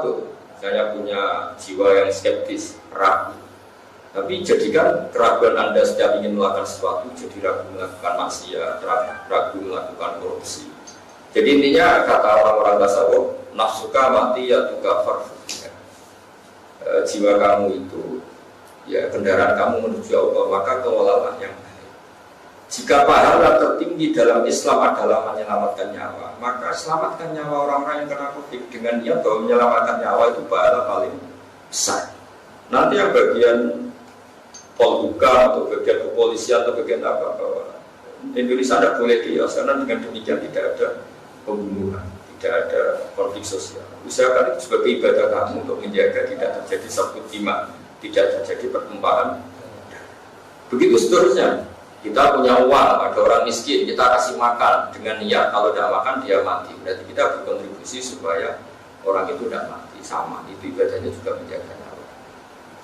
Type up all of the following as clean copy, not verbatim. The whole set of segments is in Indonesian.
takut, saya punya jiwa yang skeptis, ragu. Tapi jadikan keraguan Anda setiap ingin melakukan sesuatu, jadi ragu melakukan maksiat, ragu melakukan korupsi. Jadi intinya kata orang-orang tasawuf, nafsuka mati ya tukafar. Jiwa kamu itu, ya kendaraan kamu menuju Allah, maka kelolalah yang baik. Jika pahala tertinggi dalam Islam adalah menyelamatkan nyawa, maka selamatkan nyawa orang-orang yang kena COVID dengan niat bahwa menyelamatkan nyawa itu pahala paling besar. Nanti yang bagian Polhukam atau bagian kepolisian atau bagian apa, bahwa Indonesia tidak boleh kios karena dengan demikian tidak ada pembunuhan, tidak ada konflik sosial. Usahakan itu sebagai ibadah kamu untuk menjaga tidak terjadi sabut dima, tidak terjadi pertumpahan. Begitu seterusnya. Kita punya uang, ada orang miskin, kita kasih makan dengan niat kalau tidak makan dia mati. Berarti kita berkontribusi supaya orang itu tidak mati. Sama, itu ibadahnya juga menjaga nyawa.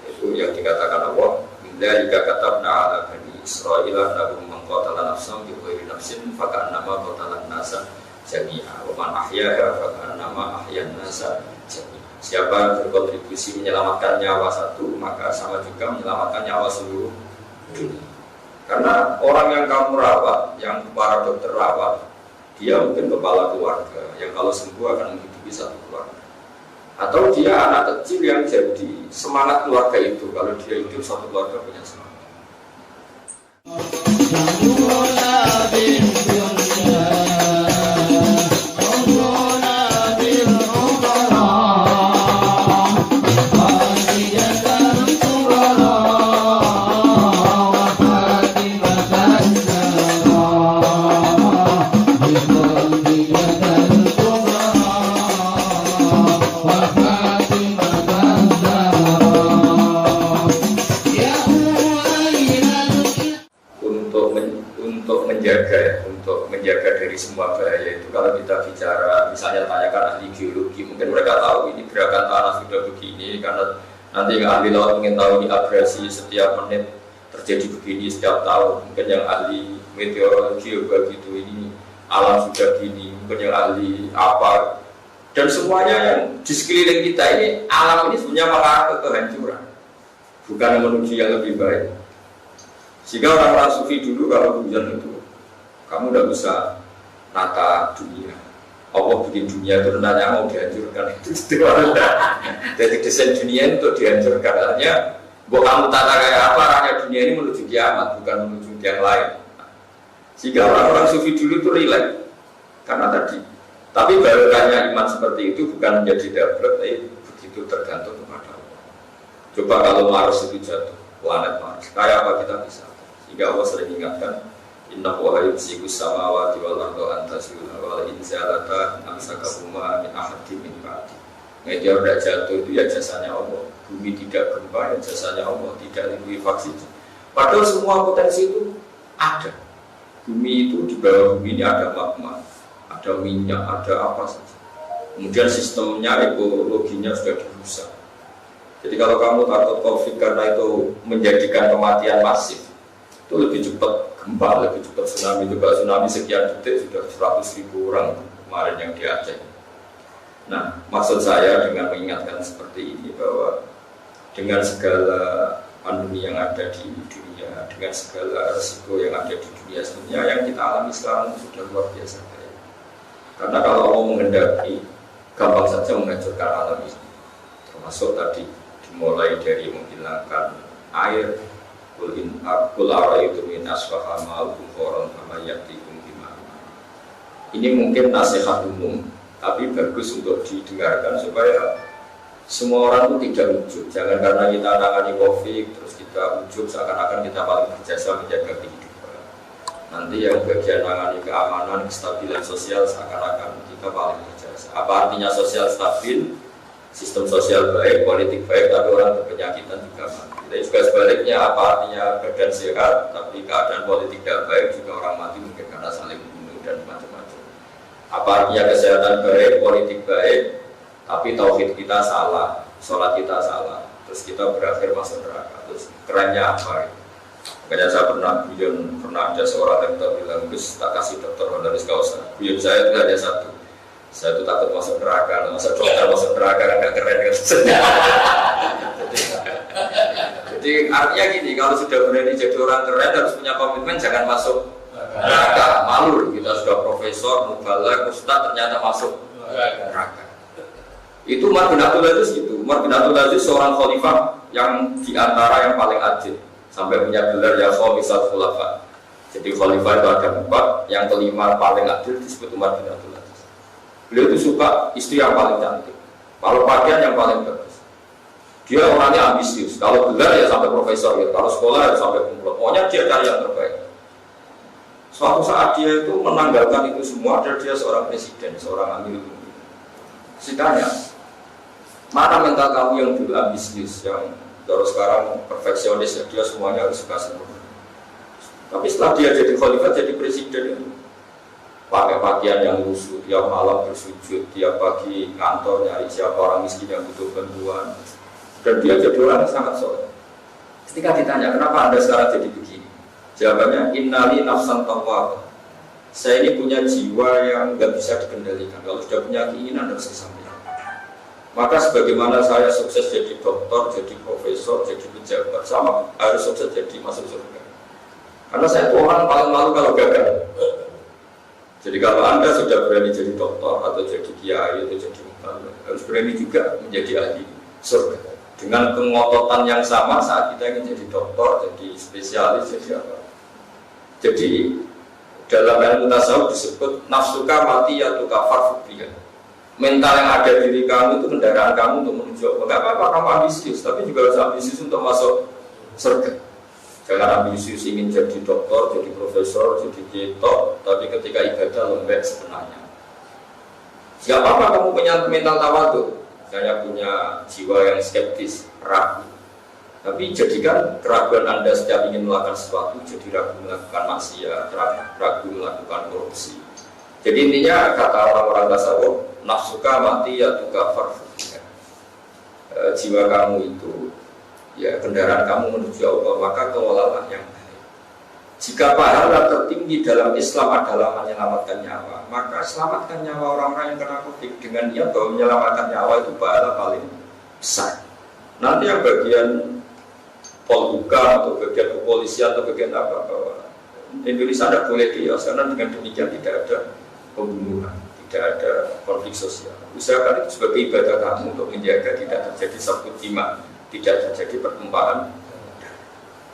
Itu yang dikatakan Allah. Bila jika katabna ala bani Israil annahum man qatala nafsan bi ghairi nafsin faka'annama qatala an-nasa jami'a wa man ahyaha faka'annama ahyan nasa jami'a. Siapa yang berkontribusi menyelamatkan nyawa satu, maka sama juga menyelamatkan nyawa seluruh dunia. Karena orang yang kamu rawat, yang para dokter rawat, dia mungkin kepala keluarga yang kalau sembuh akan menghidupi satu keluarga. Atau dia anak kecil yang jadi semangat keluarga itu kalau dia hidup satu keluarga punya semangat. Menjaga dari semua bahaya itu. Kalau kita bicara misalnya tanyakan ahli geologi, mungkin mereka tahu ini gerakan tanah sudah begini karena nanti yang ahli laut ingin tahu ini abrasi setiap menit terjadi begini setiap tahun. Mungkin yang ahli meteorologi begitu ini alam sudah gini, mungkin yang ahli apa, dan semuanya yang di sekeliling kita ini alam ini sebenarnya mengarah ke kehancuran, bukan menuju yang lebih baik. Sehingga orang-orang sufi dulu kalau hujan itu kamu udah bisa nata dunia. Allah bikin dunia itu renanya mau dihancurkan itu istilah. Jadi desain dunia itu dihancurkan. Artinya, buat kamu tata kayak apa, arahnya dunia ini menuju kiamat, bukan menuju yang lain. Sehingga orang-orang sufi dulu itu rileks karena tadi. Tapi barokahnya iman seperti itu bukan menjadi dablek, tapi begitu tergantung kepada Allah. Coba kalau Mars itu jatuh, planet Mars, kayak apa kita bisa? Sehingga Allah sering ingatkan, Inna huwa yumsikus samawati wal arda an tazula wal in zalata amsakahuma min ahadin min ba'di. Dia udah jatuh itu ya jasanya Allah. Bumi tidak gempa ya jasanya Allah, tidak likuifaksi. Padahal semua potensi itu ada. Bumi itu di bawah bumi ini ada magma, ada minyak, ada apa saja. Kemudian sistemnya, ekologinya sudah dirusak. Jadi kalau kamu takut COVID karena itu menjadikan kematian masif, itu lebih cepat gempa, lebih cepat tsunami. Juga tsunami sekian detik sudah 100.000 orang kemarin yang di Aceh. Nah, maksud saya dengan mengingatkan seperti ini bahwa dengan segala pandemi yang ada di dunia, dengan segala resiko yang ada di dunia, sebenarnya yang kita alami sekarang sudah luar biasa. Karena kalau Allah menghendaki, gampang saja menghancurkan alam ini. Termasuk tadi dimulai dari menghilangkan air. Kul ara'aytum min asfaha ma'akum khoron kama yaktikum bima'am. Ini mungkin nasihat umum, tapi bagus untuk didengarkan supaya semua orang itu tidak ujub. Jangan karena kita tangani COVID terus kita ujub seakan-akan kita paling berjasa menjaga kehidupan. Nanti yang bagian tangani keamanan, kestabilan sosial seakan-akan kita paling berjasa. Apa artinya sosial stabil? Sistem sosial baik, politik baik, tapi orang berpenyakitan juga mati. Dan juga sebaliknya, apa artinya badan sehat, tapi keadaan politik tidak baik, juga orang mati mungkin karena saling membunuh dan macam-macam. Apa artinya kesehatan baik, politik baik, tapi tauhid kita salah, sholat kita salah, terus kita berakhir masuk neraka. Terus kerennya apa? Makanya saya pernah ada seorang dokter bilang, Gus tak kasih dokter honoris causa. Guyon saya itu hanya satu. Saya tuh takut masuk neraka, masa dokter masuk neraka kan gak keren kan. Jadi artinya gini, kalau sudah berani jadi orang keren harus punya komitmen jangan masuk neraka. Malu kita sudah profesor, mubalagh, ustaz ternyata masuk neraka. Itu Umar bin Abdul Aziz itu. Umar bin Abdul Aziz seorang khalifah yang diantara yang paling adil sampai punya gelar ya khamisat khulafa. Jadi khalifah itu ada 4, yang kelima paling adil disebut Umar bin Abdul Aziz. Beliau itu suka istri yang paling cantik, kalau pakaian yang paling bagus. Dia orangnya ambisius, kalau gelar ya sampai profesor, ya. Kalau sekolah ya sampai kumlot. Pokoknya dia cari yang terbaik. Suatu saat dia itu menanggalkan itu semua dan dia seorang presiden, seorang amirul mukminin. Ditanya, mana mental kamu yang dulu ambisius, yang terus sekarang perfeksionis, ya, dia semuanya harus suka sempurna. Tapi setelah dia jadi khalifah, jadi presiden, pakai pakaian yang lusuh, tiap malam bersujud, tiap pagi kantor nyari siapa orang miskin yang butuh bantuan, dan dia jadi orang yang sangat soleh. Ketika ditanya, kenapa Anda sekarang jadi begini? Jawabannya, innali nafsan tawwabah. Saya ini punya jiwa yang nggak bisa dikendalikan. Kalau sudah punya keinginan harus disampaikan. Maka sebagaimana saya sukses jadi dokter, jadi profesor, jadi pejabat, sama harus sukses jadi masuk surga. Karena saya tuh orang paling malu kalau gagal. Jadi kalau Anda sudah berani jadi dokter atau jadi kiai atau jadi mubalagh, harus berani juga menjadi ahli surga. Dengan kengototan yang sama saat kita ingin jadi dokter, jadi spesialis, jadi apa. Jadi dalam ilmu tasawuf disebut nafsuka mati ya tukafar fubiya. Mental yang ada di diri kamu itu kendaraan kamu untuk menuju apa? Enggak apa-apa kamu ambisius, tapi juga harus ambisius untuk masuk surga. Jangan ambisius ingin jadi dokter, jadi profesor, jadi cetok, tapi ketika ibadah lembek sebenarnya. Siapa kamu punya mental tawadhu, saya punya jiwa yang skeptis, ragu. Tapi jadikan keraguan Anda setiap ingin melakukan sesuatu, jadi ragu melakukan maksiat, ragu melakukan korupsi. Jadi intinya kata orang-orang tasawuf, nafsuka mati ya tukafar. Jiwa kamu itu, ya kendaraan kamu menuju Allah, maka kelolalah yang baik. Jika pahala tertinggi dalam Islam adalah menyelamatkan nyawa, maka selamatkan nyawa orang-orang yang kena COVID dengan niat bahwa menyelamatkan nyawa itu pahala paling besar. Nanti yang bagian polhukam atau bagian kepolisian atau bagian apa, bahwa Indonesia tidak boleh kios karena dengan demikian tidak ada pembunuhan, tidak ada konflik sosial. Usahakan itu sebagai ibadah kamu untuk menjaga tidak terjadi sabut jima, tidak terjadi pertumpahan.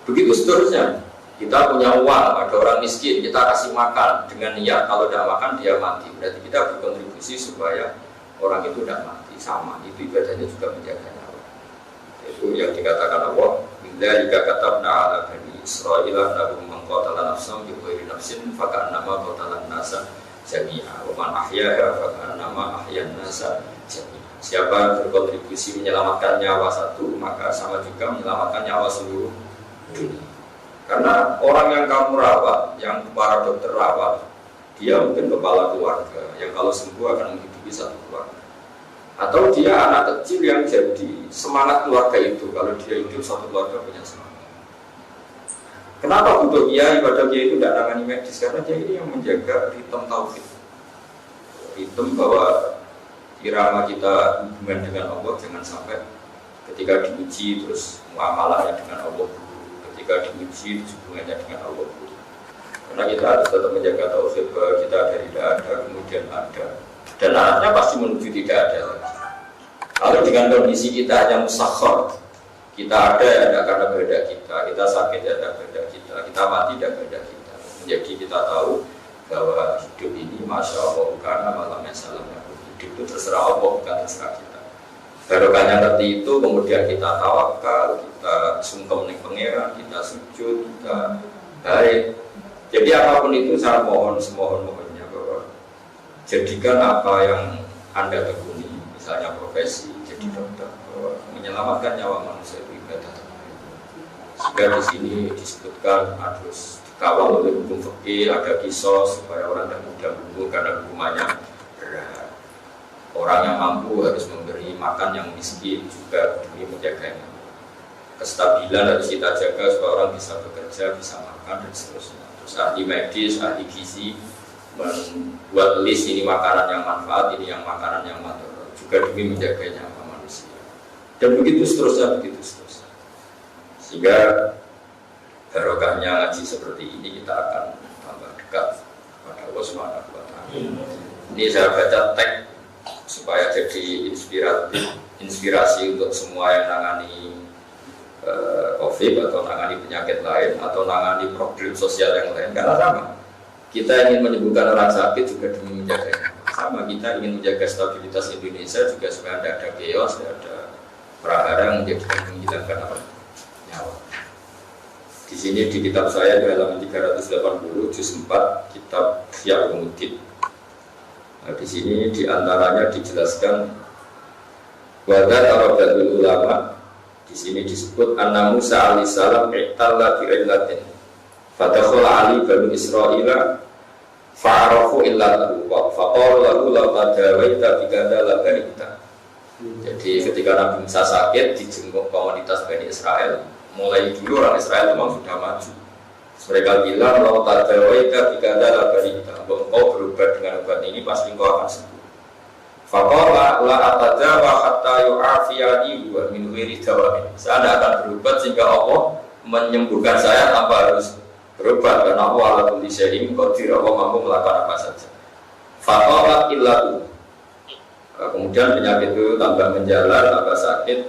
Begitu seterusnya. Kita punya uang, ada orang miskin, kita kasih makan dengan niat kalau tidak makan dia mati. Berarti kita berkontribusi supaya orang itu tidak mati. Sama, itu ibadahnya juga menjaga nyawa. Itu yang dikatakan Allah. Bila jika katabna ala bani Israil nahum mengqatala nafsan bi ghairi nafsin faka'annama qatala an-nasa jami'a wa man ahyaha faka'annama ahyan nasa jami'a. Siapa yang berkontribusi menyelamatkan nyawa satu, maka sama juga menyelamatkan nyawa seluruh dunia. Karena orang yang kamu rawat, yang para dokter rawat, dia mungkin kepala keluarga yang kalau sembuh akan menghidupi satu keluarga. Atau dia anak kecil yang jadi semangat keluarga itu, kalau dia hidup satu keluarga punya semangat. Kenapa butuh kiai? Padahal kiai itu tidak nangani medis, karena dia ini yang menjaga ritme tauhid, ritme bahwa irama kita hubungan dengan Allah jangan sampai ketika diuji terus muamalahnya dengan Allah. Ketika diuji hubungannya dengan Allah, karena kita harus tetap menjaga tauhid bahwa kita dari tidak ada kemudian ada, dan arahnya pasti menuju tidak ada lagi. Kalau dengan kondisi kita hanya musakhkhar, kita ada ya ada karena kehendak kita sakit ya ada kehendak kita mati ya kehendak kita. Jadi kita tahu bahwa hidup ini masya Allah karena malamnya salamnya hidup itu terserah Allah bukan terserah kita. Barokahnya ngerti itu, kemudian kita tawakal, kita sungkem ning pangeran, kita sujud, kita baik. Jadi apapun itu saya mohon semohon-mohonnya bahwa jadikan apa yang Anda tekuni, misalnya profesi, jadi dokter, bahwa menyelamatkan nyawa manusia itu ibadah. Sehingga di sini disebutkan harus dikawal oleh hukum fikih, ada kisos supaya orang tidak mudah bunuh karena hukumannya berat. Orang yang mampu harus memberi makan yang miskin juga demi menjaganya. Kestabilan harus kita jaga supaya orang bisa bekerja, bisa makan dan seterusnya. Terus ahli medis, ahli gizi membuat list ini makanan yang manfaat, ini yang makanan yang madharat, juga demi menjaga nyawa manusia. Dan begitu seterusnya. Sehingga barokahnya ngaji seperti ini kita akan tambah dekat pada Allah Subhanahu wa Ta'ala. Ini saya baca teks supaya jadi inspirasi untuk semua yang nangani COVID atau nangani penyakit lain atau nangani problem sosial yang lain. Karena sama, kita ingin menyembuhkan orang sakit juga demi menjaga. Sama, kita ingin menjaga stabilitas Indonesia juga supaya tidak ada chaos, tidak ada perang yang menghilangkan nyawa. Di sini di kitab saya di halaman 380 juz 4 kitab Ihya Ulumuddin. Nah, di sini diantaranya dijelaskan wadah tarabatul ulama. Di sini disebut anna Musa alaihissalam iktalla bi'illatin fadakhala ali banu Israila fa'arafu illatahu wa faqala lahu law tadawaita bikada la barita. Jadi ketika Nabi Musa sakit dijenguk komunitas Bani Israel, mulai dulu orang Israel memang sudah maju. Mereka bilang law tadawaita bikada la barita, engkau berobat dengan obat ini pasti engkau akan sembuh. Faqala la atadawa hatta yu'afiyani wa min ghairi dawain. Saya tidak akan berobat sehingga Allah menyembuhkan saya tanpa harus berobat, karena Allah ala kulli syai'in qadir, Allah mampu melakukan apa saja. Faqala illahu. Kemudian penyakit itu tambah menjalar, tambah sakit.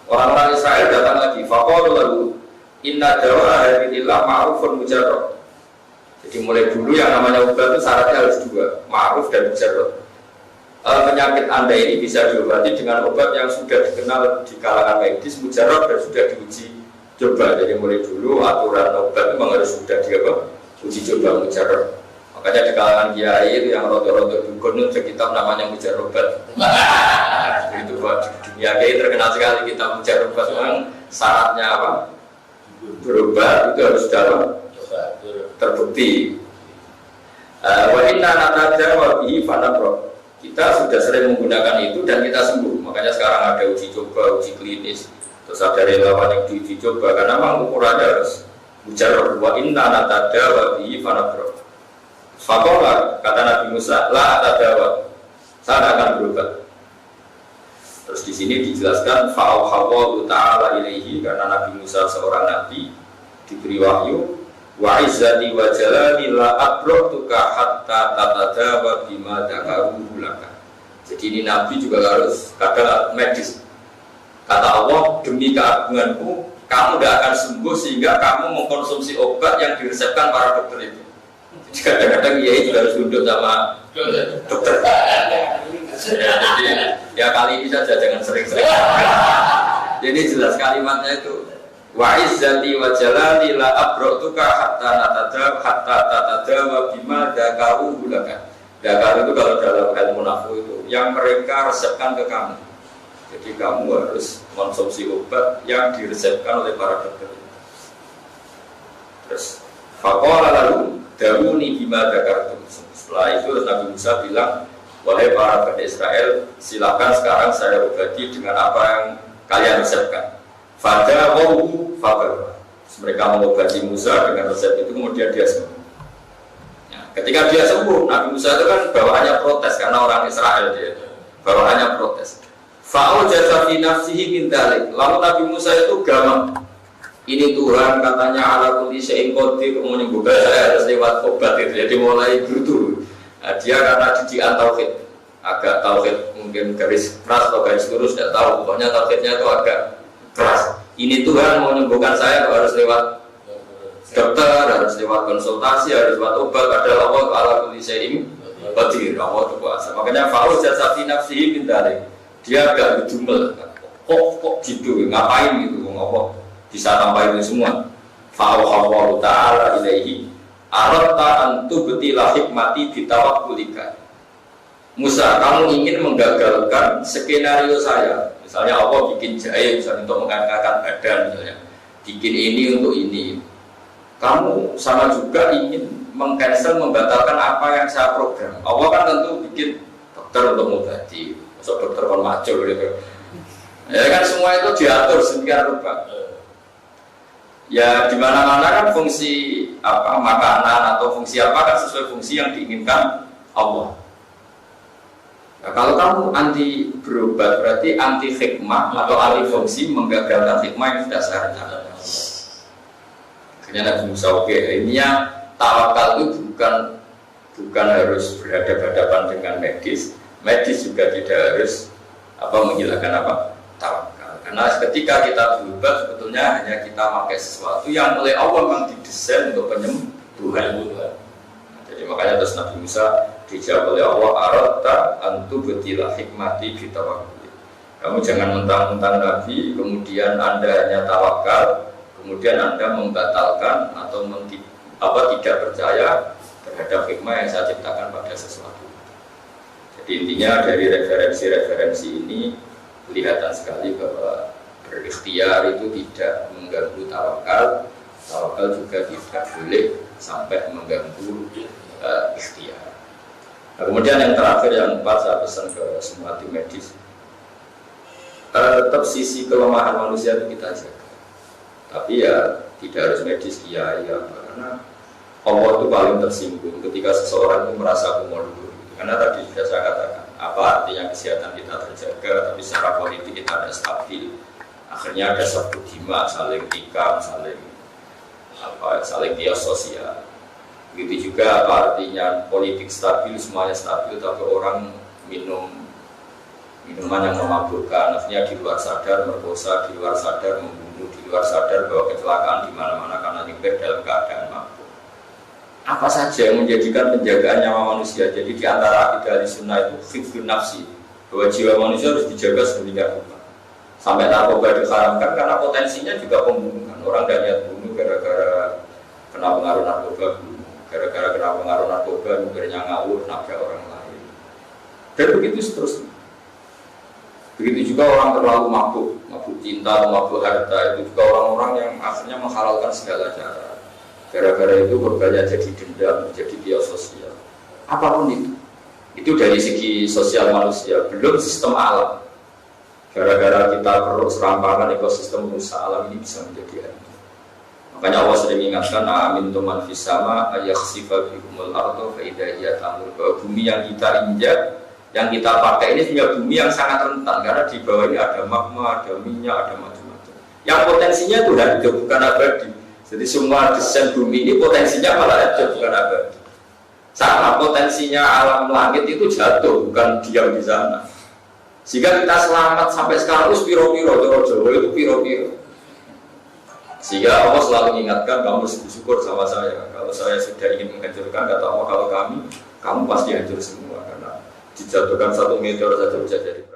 Orang-orang Israel datang lagi. Faqala lahu inna dawa hadhillah ma'rufun mujarrad. Jadi mulai dulu yang namanya obat itu syaratnya harus dua, ma'ruf dan mujarrad. Penyakit Anda ini bisa diobati dengan obat yang sudah dikenal di kalangan medis, mujarab, dan sudah diuji coba. Jadi mulai dulu aturan obat memang harus sudah diuji coba mujarab. Makanya di kalangan kiai itu yang rodo-rodo dukun itu kitab namanya mujarobat. Itu di dunia kiai terkenal sekali kitab mujarobat. Memang syaratnya apa? Berobat itu harus dalam terbukti. Wa inna nataja wa bihi fanabro. Kita sudah sering menggunakan itu dan kita sembuh. Makanya sekarang ada uji coba, uji klinis. Terus ada relawan yang diuji coba karena memang ukurannya harus mujarab. Wa inna natada wa bihi fanabro. Fakola kata Nabi Musa, la atadawa, saya akan berobat. Terus di sini dijelaskan fa'auhawu ta'ala ilaihi, karena Nabi Musa seorang nabi diberi wahyu. Wa izzati wa jalali la abrotuka hatta tatadawa bima dakaru laka. Jadi ini Nabi juga harus kadang medis. Kata Allah, demi keagunganku kamu tidak akan sembuh sehingga kamu mengkonsumsi obat yang diresepkan para dokter itu. Jadi kadang-kadang ya juga harus duduk sama dokter. Jadi ya kali ini saja jangan sering-sering. Jadi jelas kalimatnya itu wa izzati wa jalali la abrotuka hatta tatadawa bima dakaru laka. Dakar itu kalau dalam ilmu nafsu itu yang mereka resepkan ke kamu. Jadi kamu harus konsumsi obat yang diresepkan oleh para dokter. Terus faqala lalu dawuni bima dakartum. Setelah itu Nabi Musa bilang, wahai para Bani Israel, silakan sekarang saya obati dengan apa yang kalian resepkan. Fadawahu fabar. Mereka mengobati Musa dengan resep itu, kemudian dia sembuh. Ya, ketika dia sembuh, Nabi Musa itu kan bawaannya protes karena orang Israel dia. Bawaannya protes. Fa'u jasa fi nafsihi min dzalik. Lalu Nabi Musa itu gamang. Ini Tuhan katanya ala kulli syai'in qadir, menyembuhkan saya harus lewat obat itu. Jadi mulai dulu. Nah, dia karena didikan tauhid, agak tauhid mungkin garis keras atau garis lurus tidak tahu. Pokoknya tauhidnya itu agak keras. Ini Tuhan mau menyembuhkan saya harus lewat dokter, harus lewat konsultasi, harus lewat obat. Padahal Allah ala kulli syai'in qadir, Allah berkuasa. Makanya fa'u jasa fi nafsihi min dzalik. Dia agak ngejumel. Kok gitu, ngapain gitu ngomong bisa tambah itu semua. Fa'auhawu ta'ala ilaihi aratta antu betila hikmati bitawakkulika. Musa, kamu ingin menggagalkan skenario saya. Misalnya Allah bikin jahe misalnya untuk mengangkat badan misalnya. Bikin ini untuk ini. Kamu sama juga ingin mengcancel, membatalkan apa yang saya program. Allah kan tentu bikin dokter untuk mengobati. Masuk dokter kon macul gitu. Ya kan semua itu diatur sedemikian rupa. Ya di mana-mana kan fungsi apa makanan atau fungsi apa kan sesuai fungsi yang diinginkan Allah. Nah, kalau kamu anti berobat berarti anti hikmah atau anti fungsi menggagalkan hikmah yang sudah saya rencanakan. Akhirnya Nabi Musa ini ya tawakal itu bukan harus berhadapan-hadapan dengan medis juga tidak harus menghilangkan tawakal. Karena ketika kita berobat sebetulnya hanya kita pakai sesuatu yang oleh Allah memang didesain untuk penyembuhan. Jadi makanya terus Nabi Musa dijawab oleh Allah, aratta antu betilah hikmati bitawakul. Kamu jangan mentang-mentang Nabi kemudian Anda hanya tawakal, kemudian Anda membatalkan atau tidak percaya terhadap hikmah yang saya ciptakan pada sesuatu. Jadi intinya dari referensi-referensi ini kelihatan sekali bahwa berikhtiar itu tidak mengganggu tawakal juga tidak boleh sampai mengganggu ikhtiar. Nah, kemudian yang terakhir yang keempat saya pesan ke semua tim medis, tetap sisi kelemahan manusia itu kita jaga. Tapi ya tidak harus medis kiai karena Allah itu paling tersinggung ketika seseorang itu merasa kumur. Karena tadi sudah saya katakan, apa artinya kesehatan kita terjaga, tapi secara politik kita ada stabil. Akhirnya ada satu dima, saling tikam, saling kios sosial. Begitu juga apa artinya politik stabil, semuanya stabil, tapi orang minum minuman yang memabukkan, akhirnya di luar sadar merkosa, di luar sadar membunuh, di luar sadar bahwa kecelakaan di mana-mana karena nyetir dalam keadaan mabuk. Apa saja yang menjadikan penjagaan nyawa manusia. Jadi di antara akidah Ahlussunnah itu hifdzun nafsi, bahwa jiwa manusia harus dijaga sedemikian rupa. Sampai narkoba diharamkan karena potensinya juga pembunuhan. Orang dan niat bunuh gara-gara kena pengaruh narkoba bunuh, gara-gara kena pengaruh narkoba mungkinnya ngawur nabrak orang lain. Dan begitu seterusnya. Begitu juga orang terlalu mabuk cinta, mabuk harta, itu juga orang-orang yang akhirnya menghalalkan segala cara. Gara-gara itu korbannya jadi dendam, jadi biaya sosial. Apapun itu dari segi sosial manusia, belum sistem alam. Gara-gara kita perlu serampangan ekosistem rusak alam ini bisa menjadi hancur. Makanya Allah sering ingatkan, amin tuman fisama ayakhsifa bihumul ardo faidahiyya tamur. Bahwa bumi yang kita injak, yang kita pakai ini punya bumi yang sangat rentan karena di bawah ini ada magma, ada minyak, ada macam-macam. Yang potensinya itu hidup bukan abadi. Jadi semua desain bumi ini potensinya malah ada bukan abadi. Sama potensinya alam langit itu jatuh bukan diam di sana. Sehingga kita selamat sampai sekarang itu piro-piro, Jawa itu piro-piro. Sehingga Allah selalu mengingatkan kamu harus bersyukur sama saya. Kalau saya sudah ingin menghancurkan kata Allah, kalau kamu pasti hancur semua karena dijatuhkan satu meteor saja bisa jadi.